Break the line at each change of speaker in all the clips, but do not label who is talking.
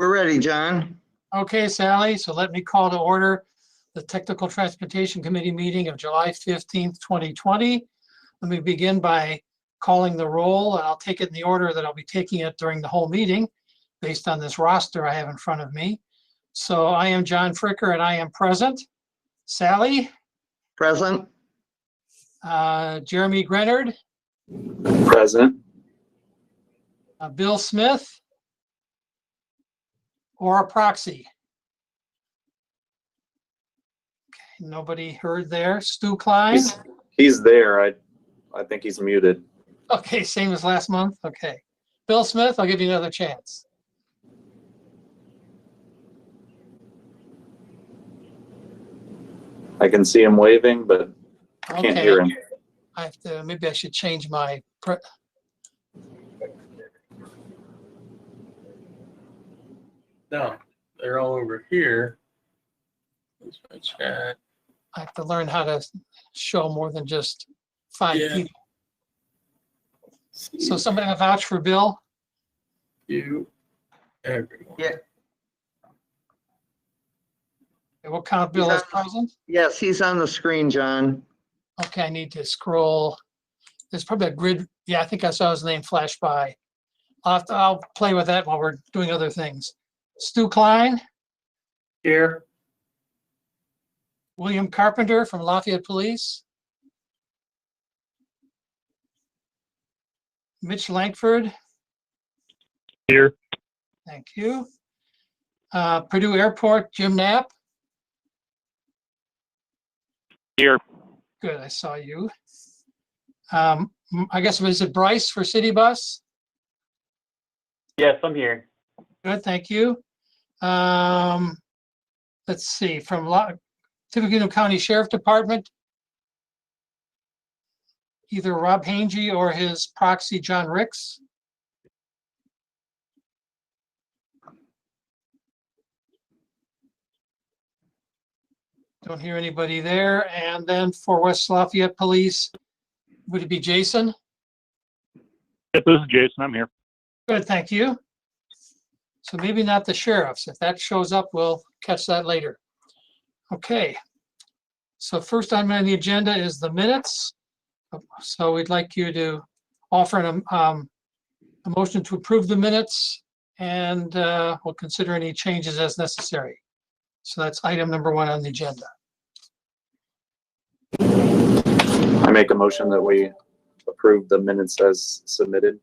We're ready, John.
Okay, Sally, so let me call to order the Technical Transportation Committee meeting of July 15th, 2020. Let me begin by calling the roll, and I'll take it in the order that I'll be taking it during the whole meeting based on this roster I have in front of me. So I am John Fricker and I am present. Sally?
Present.
Jeremy Grenard?
Present.
Bill Smith? Or a proxy? Okay, nobody heard there. Stu Klein?
He's there. I think he's muted.
Okay, same as last month. Okay. Bill Smith, I'll give you another chance.
I can see him waving, but I can't
Okay.
hear him.
I have to, maybe I should change my,
No, they're all over here. Here's my chat.
I have to learn how to show more than just 5
Yeah.
people. So somebody gonna vouch for Bill?
You, everyone.
Yeah.
We'll count Bill as present.
Yes, he's on the screen, John.
Okay, I need to scroll. There's probably a grid. Yeah, I think I saw his name flash by. I'll play with that while we're doing other things. Stu Klein,
Here,
William Carpenter from Lafayette Police, Mitch Langford.
Here.
Thank you. Purdue Airport, Jim Knapp.
Here.
Good, I saw you. I guess, was it Bryce for City Bus?
Yes, I'm here.
Good, thank you. Let's see, from Tippecanoe County Sheriff Department, either Rob Hangy or his proxy, John Ricks. Don't hear anybody there. And then for West Lafayette Police, would it be Jason?
Yes, this is Jason. I'm here.
Good, thank you. So maybe not the sheriffs. If that shows up, we'll catch that later. Okay. So first item on the agenda is the minutes. So we'd like you to offer a motion to approve the minutes, and we'll consider any changes as necessary. So that's item number 1 on the agenda.
I make a motion that we approve the minutes as submitted.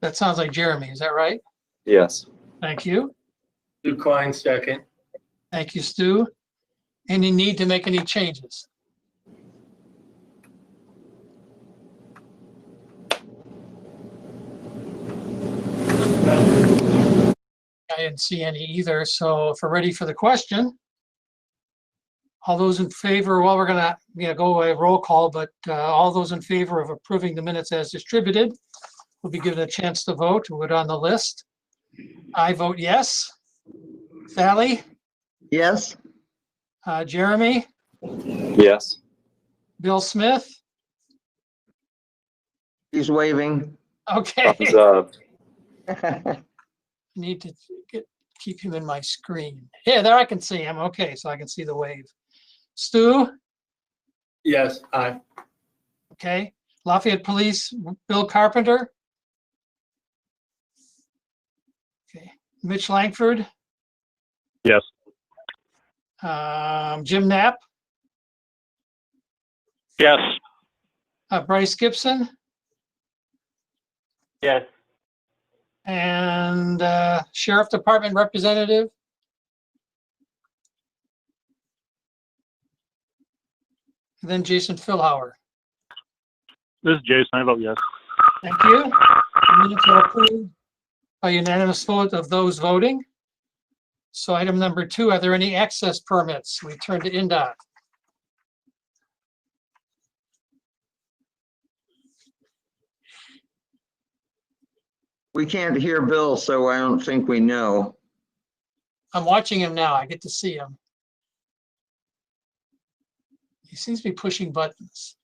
That sounds like Jeremy, is that right?
Yes.
Thank you.
Stu Klein, second.
Thank you, Stu. Any need to make any changes? I didn't see any either, so if we're ready for the question. All those in favor, well, we're gonna go a roll call, but all those in favor of approving the minutes as distributed will be given a chance to vote. We're on the list. I vote yes. Sally?
Yes,
Jeremy?
Yes.
Bill Smith?
he's waving.
Okay.
Thumbs up.
Need to keep him in my screen. Yeah, there I can see him. Okay, so I can see the wave. Stu?
Yes, aye.
Okay. Lafayette Police, Bill Carpenter? Okay. Mitch Langford?
Yes.
Jim Knapp?
Yes.
Bryce Gibson?
Yes.
And Sheriff Department Representative? And then Jason Philhauer.
This is Jason. I vote yes.
Thank you. The minutes are approved by unanimous vote of those voting. So item number 2, are there any access permits? We turn to INDOT.
We can't hear Bill, so I don't think we know.
I'm watching him now. I get to see him. He seems to be pushing buttons.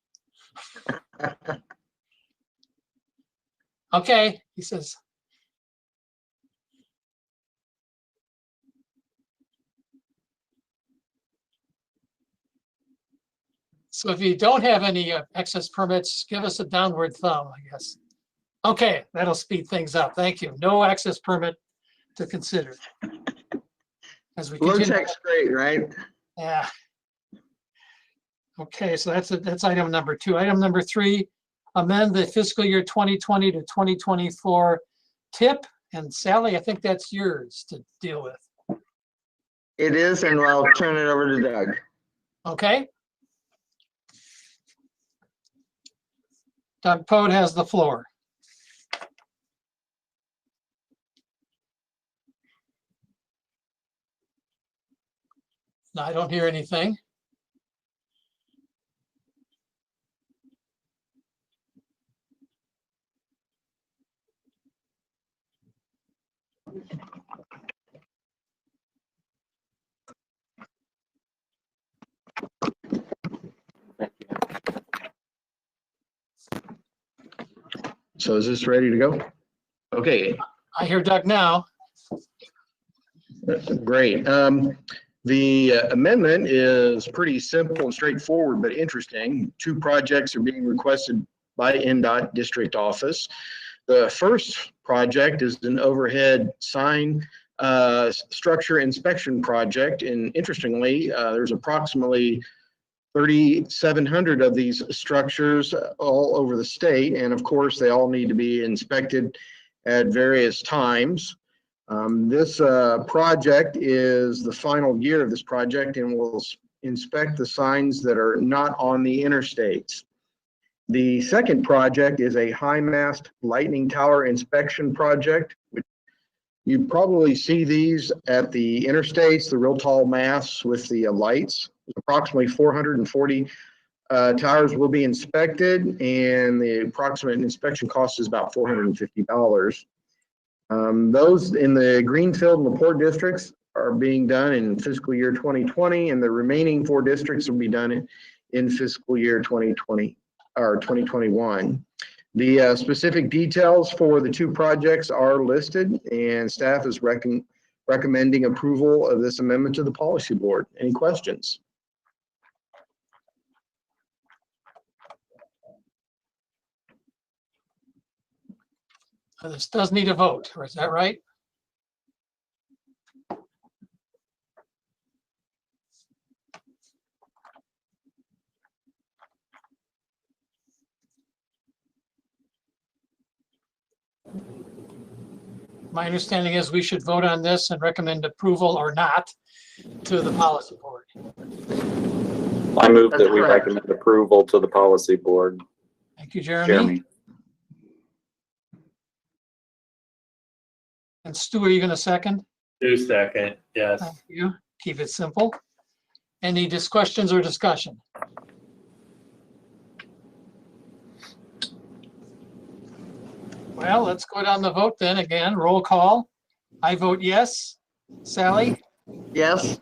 Okay, he says. So if you don't have any access permits, give us a downward thumb, I guess. Okay, that'll speed things up. Thank you. No access permit to consider. As we
Low
continue,
tech's great, right?
yeah. Okay, so that's item number 2. Item number 3, amend the fiscal year 2020 to 2024 tip. And Sally, I think that's yours to deal with.
It is, and I'll turn it over to Doug.
Okay? Doug Poe has the floor. No, I don't hear anything.
So is this ready to go? Okay,
I hear Doug now.
great. The amendment is pretty simple and straightforward, but interesting. 2 projects are being requested by NDOT District Office. The first project is an overhead sign structure inspection project. And interestingly, there's approximately 3,700 of these structures all over the state. And of course, they all need to be inspected at various times. This project is the final year of this project and will inspect the signs that are not on the interstates. The second project is a high mast lightning tower inspection project. You probably see these at the interstates, the real tall masts with the lights. Approximately 440 towers will be inspected, and the approximate inspection cost is about $450. Those in the Greenfield and LaPorte districts are being done in fiscal year 2020, and the remaining 4 districts will be done in fiscal year 2020 or 2021. The specific details for the 2 projects are listed, and staff is recommending approval of this amendment to the policy board. Any questions?
This does need a vote, or is that right? My understanding is we should vote on this and recommend approval or not to the policy board.
I move
That's
that we
correct.
recommend approval to the policy board.
Thank you, Jeremy.
Jeremy.
And Stu, are you going to second?
2 second, yes.
Thank you. Keep it simple. Any questions or discussion? Well, let's go down the vote then again. Roll call. I vote yes. Sally?
Yes?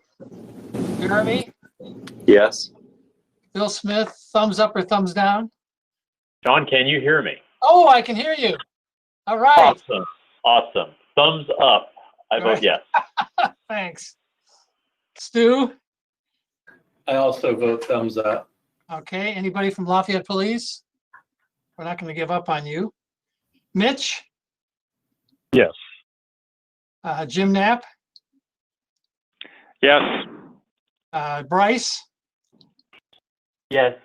Jeremy?
Yes.
Bill Smith, thumbs up or thumbs down?
John, can you hear me?
Oh, I can hear you. All right.
Awesome. Awesome. Thumbs up. I
All
vote
right.
yes.
Thanks. Stu?
I also vote thumbs up.
Okay. Anybody from Lafayette Police? We're not going to give up on you. Mitch?
Yes.
Jim Knapp?
Yes.
Bryce?
Yes.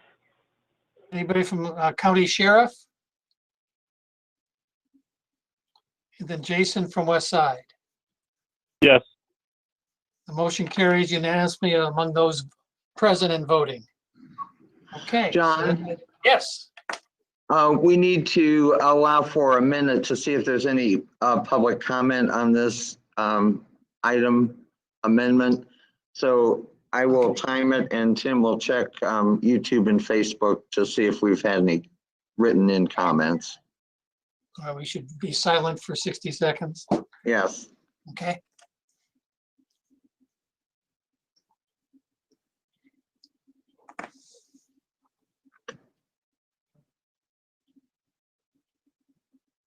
Anybody from County Sheriff? And then Jason from West Side.
Yes.
The motion carries unanimously among those present and voting. Okay.
John?
Yes.
We need to allow for a minute to see if there's any public comment on this item amendment. So I will time it, and Tim will check YouTube and Facebook to see if we've had any written in comments.
We should be silent for 60 seconds.
Yes.
Okay.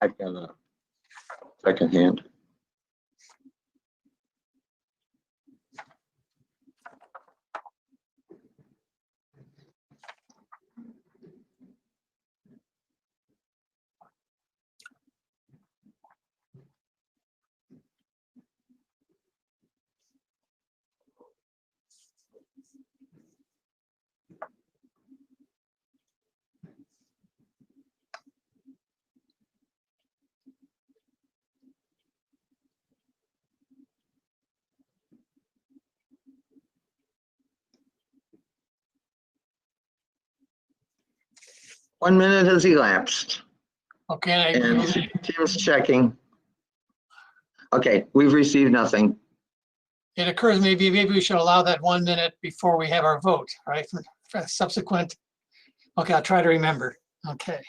I've got a second hand. 1 minute has elapsed
Okay,
and Tim's checking. Okay, we've received nothing.
it occurs maybe we should allow that 1 minute before we have our vote, right? For subsequent. Okay, I'll try to remember. Okay.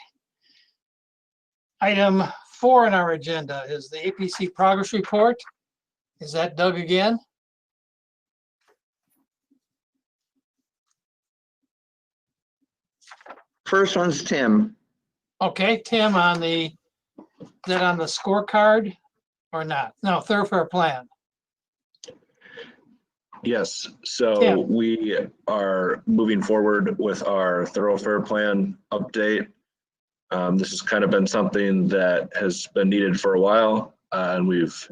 Item 4 on our agenda is the APC progress report. Is that Doug again?
First one's Tim.
Okay, Tim, is that on the scorecard or not? No, thoroughfare plan.
Yes, so
Yeah.
we are moving forward with our thoroughfare plan update. This has kind of been something that has been needed for a while, and we've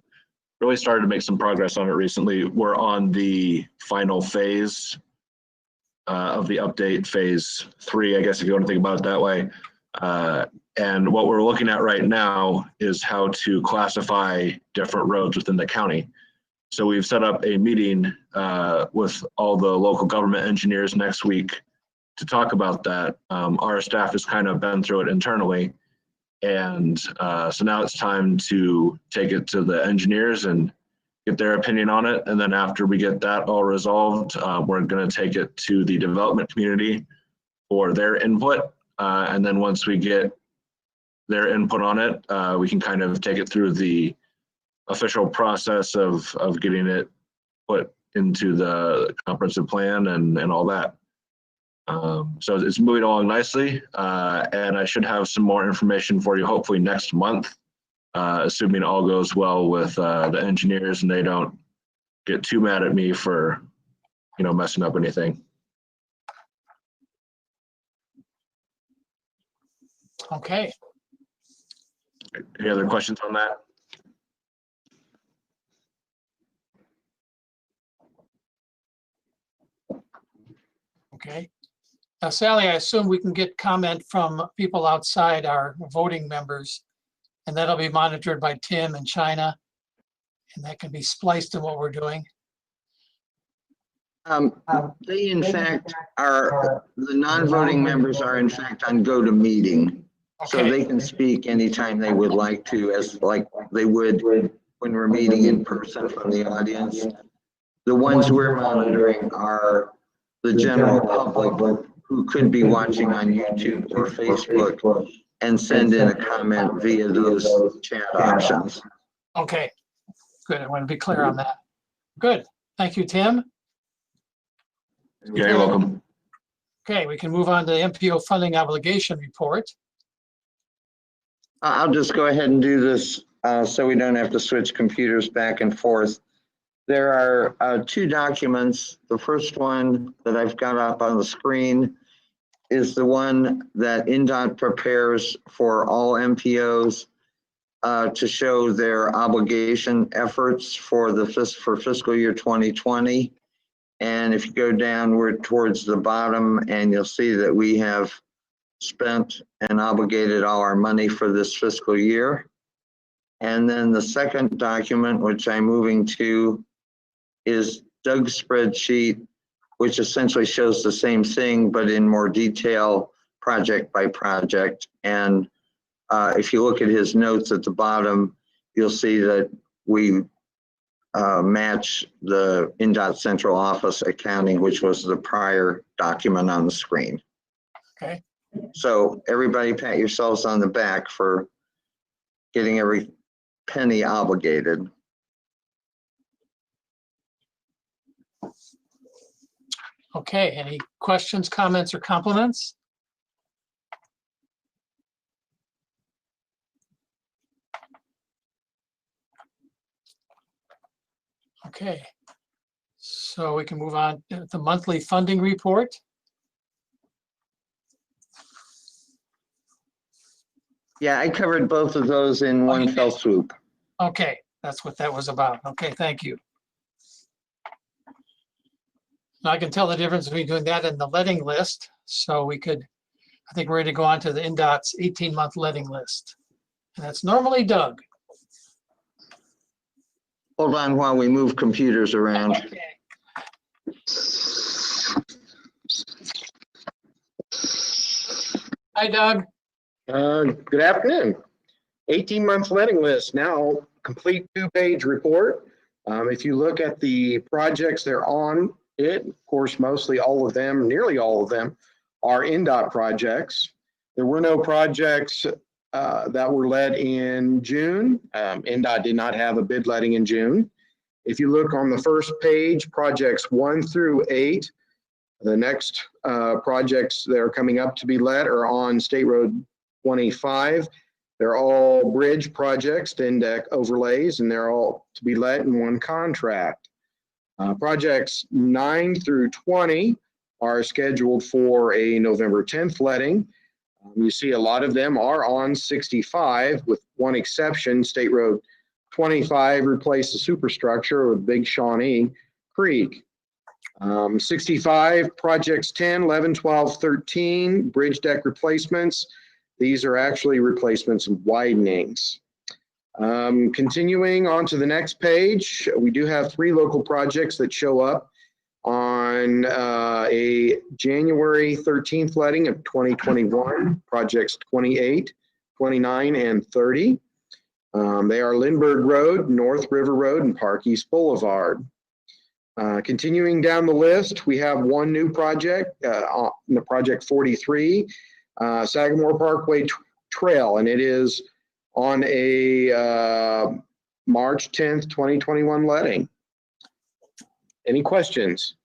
really started to make some progress on it recently. We're on the final phase of the update, phase 3, I guess, if you want to think about it that way. And what we're looking at right now is how to classify different roads within the county. So we've set up a meeting with all the local government engineers next week to talk about that. Our staff has kind of been through it internally. And so now it's time to take it to the engineers and get their opinion on it. And then after we get that all resolved, we're going to take it to the development community for their input. And then once we get their input on it, we can kind of take it through the official process of getting it put into the comprehensive plan and all that. So it's moving along nicely, and I should have some more information for you hopefully next month, assuming all goes well with the engineers and they don't get too mad at me for, messing up anything.
Okay,
Any other questions on that?
okay. Now, Sally, I assume we can get comment from people outside our voting members, and that'll be monitored by Tim and China, and that can be spliced in what we're doing.
They in fact are, the non-voting members are in fact on GoToMeeting. So
Okay,
they can speak anytime they would like to, as like they would when we're meeting in person from the audience. The ones we're monitoring are the general public who could be watching on YouTube or Facebook and send in a comment via those chat options.
okay, good. I want to be clear on that. Good. Thank you, Tim.
Yeah, you're welcome.
Okay, we can move on to the MPO funding obligation report.
I'll just go ahead and do this so we don't have to switch computers back and forth. There are 2 documents. The first one that I've got up on the screen is the one that INDOT prepares for all MPOs to show their obligation efforts for fiscal year 2020. And if you go downward towards the bottom, and you'll see that we have spent and obligated all our money for this fiscal year. And then the second document, which I'm moving to, is Doug's spreadsheet, which essentially shows the same thing, but in more detail, project by project. And if you look at his notes at the bottom, you'll see that we match the INDOT central office accounting, which was the prior document on the screen.
Okay,
So everybody pat yourselves on the back for getting every penny obligated.
okay. Any questions, comments, or compliments? Okay, so we can move on to the monthly funding report.
Yeah, I covered both of those in one fell swoop.
Okay, that's what that was about. Okay, thank you. Now I can tell the difference between doing that and the letting list. So we could, I think we're ready to go on to the INDOT's 18-month letting list. And that's normally Doug.
Hold on while we move computers around.
Okay. Hi, Doug.
Good afternoon. 18-month letting list, now complete 2-page report. If you look at the projects that are on it, of course, mostly all of them, nearly all of them, are NDOT projects. There were no projects that were let in June. NDOT did not have a bid letting in June. If you look on the first page, projects 1 through 8, the next projects that are coming up to be let are on State Road 25. They're all bridge projects, deck overlays, and they're all to be let in one contract. Projects 9 through 20 are scheduled for a November 10th letting. You see a lot of them are on 65 with one exception. State Road 25 replaced the superstructure with Big Shawnee Creek. 65, projects 10, 11, 12, 13, bridge deck replacements. These are actually replacements and widenings. Continuing on to the next page, we do have 3 local projects that show up on a January 13th letting of 2021, projects 28, 29, and 30. They are Lindbergh Road, North River Road, and Park East Boulevard. Continuing down the list, we have one new project, the project 43, Sagamore Parkway Trail, and it is on a March 10th, 2021 letting. Any questions?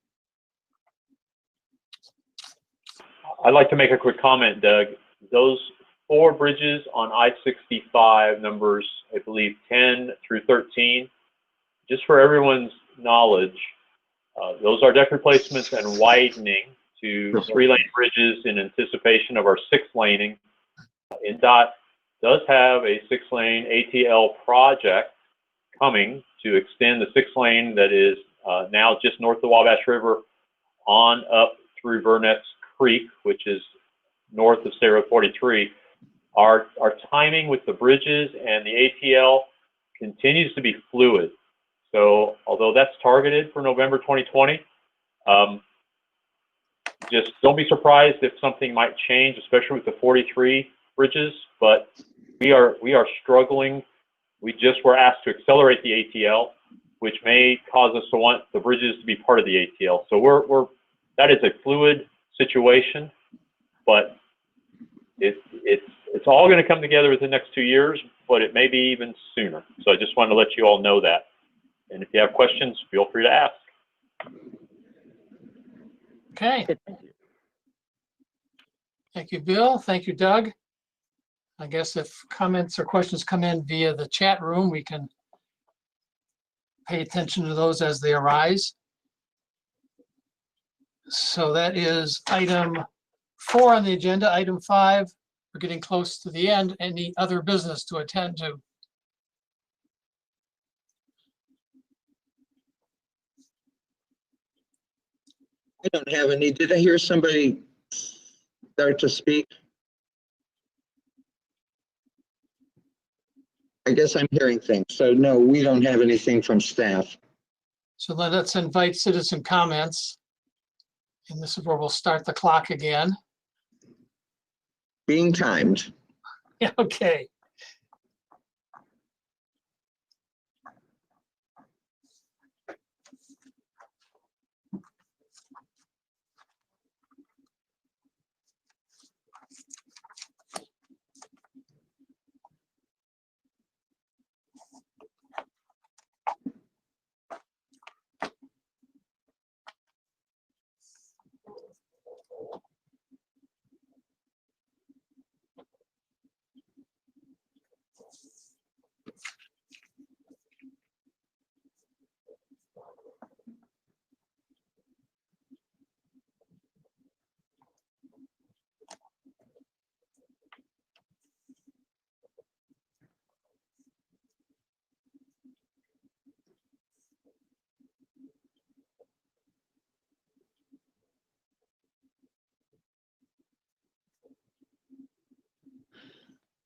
I'd like to make a quick comment, Doug. Those 4 bridges on I-65, numbers, I believe, 10 through 13, just for everyone's knowledge, those are deck replacements and widening to 3-lane bridges in anticipation of our 6-laning. NDOT does have a 6-lane ATL project coming to extend the 6-lane that is now just north of the Wabash River on up through Burnett's Creek, which is north of State Road 43. Our timing with the bridges and the ATL continues to be fluid. So although that's targeted for November 2020, just don't be surprised if something might change, especially with the 43 bridges, but we are struggling. We just were asked to accelerate the ATL, which may cause us to want the bridges to be part of the ATL. So that is a fluid situation, but it's all going to come together within the next 2 years, but it may be even sooner. So I just wanted to let you all know that. And if you have questions, feel free to ask.
Okay. Thank you, Bill. Thank you, Doug. I guess if comments or questions come in via the chat room, we can pay attention to those as they arise. So that is item 4 on the agenda. Item 5, we're getting close to the end. Any other business to attend to?
I don't have any. Did I hear somebody start to speak? I guess I'm hearing things. So no, we don't have anything from staff.
So let's invite citizen comments. And this is where we'll start the clock again.
Being timed.
Yeah, okay.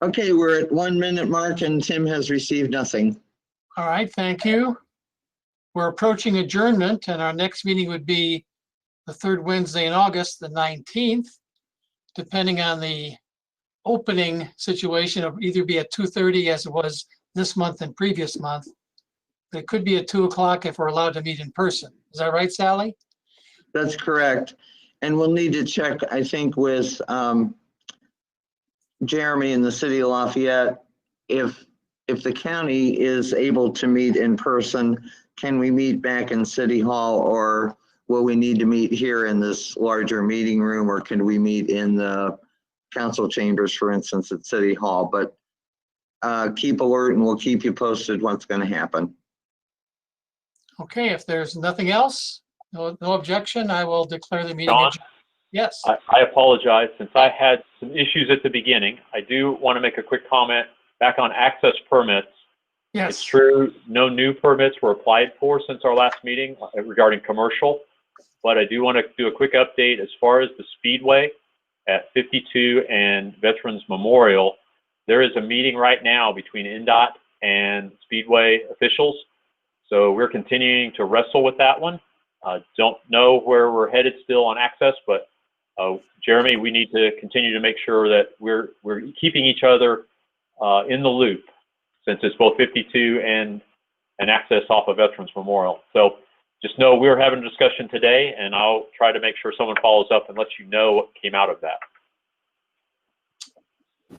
Okay, we're at 1 minute mark and Tim has received nothing.
All right, thank you. We're approaching adjournment and our next meeting would be the 3rd Wednesday in August, the 19th, depending on the opening situation of either be at 2:30 as it was this month and previous month. It could be at 2 o'clock if we're allowed to meet in person. Is that right, Sally?
That's correct. And we'll need to check, I think, with Jeremy in the city of Lafayette, if the county is able to meet in person, can we meet back in City Hall, or will we need to meet here in this larger meeting room, or can we meet in the council chambers, for instance, at City Hall? But keep alert and we'll keep you posted what's going to happen.
Okay, if there's nothing else, no objection, I will declare the meeting
John?
adjourned. Yes,
I apologize, since I had some issues at the beginning. I do want to make a quick comment back on access permits. It's
yes.
true, no new permits were applied for since our last meeting regarding commercial, but I do want to do a quick update as far as the Speedway at 52 and Veterans Memorial. There is a meeting right now between NDOT and Speedway officials, so we're continuing to wrestle with that one. Don't know where we're headed still on access, but Jeremy, we need to continue to make sure that we're keeping each other in the loop, since it's both 52 and an access off of Veterans Memorial. So just know we're having a discussion today, and I'll try to make sure someone follows up and let you know what came out of that.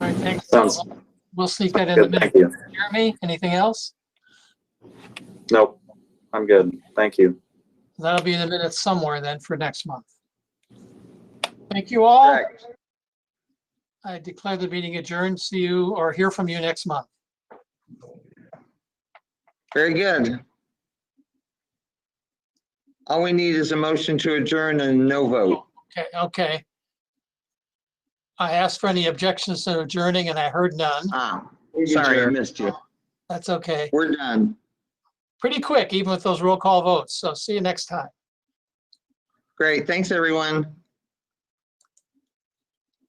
All right, thanks.
Sounds
We'll sneak that in the
good. Thank
minute.
you.
Jeremy, anything else?
Nope, I'm good. Thank you.
That'll be in the minutes somewhere then for next month. Thank you all.
Correct.
I declare the meeting adjourned. See you or hear from you next month.
Very good. All we need is a motion to adjourn and no vote.
Okay. I asked for any objections to adjourning and I heard none.
Sorry, I missed you.
That's okay.
We're done.
Pretty quick, even with those roll call votes. So see you next time.
Great. Thanks, everyone.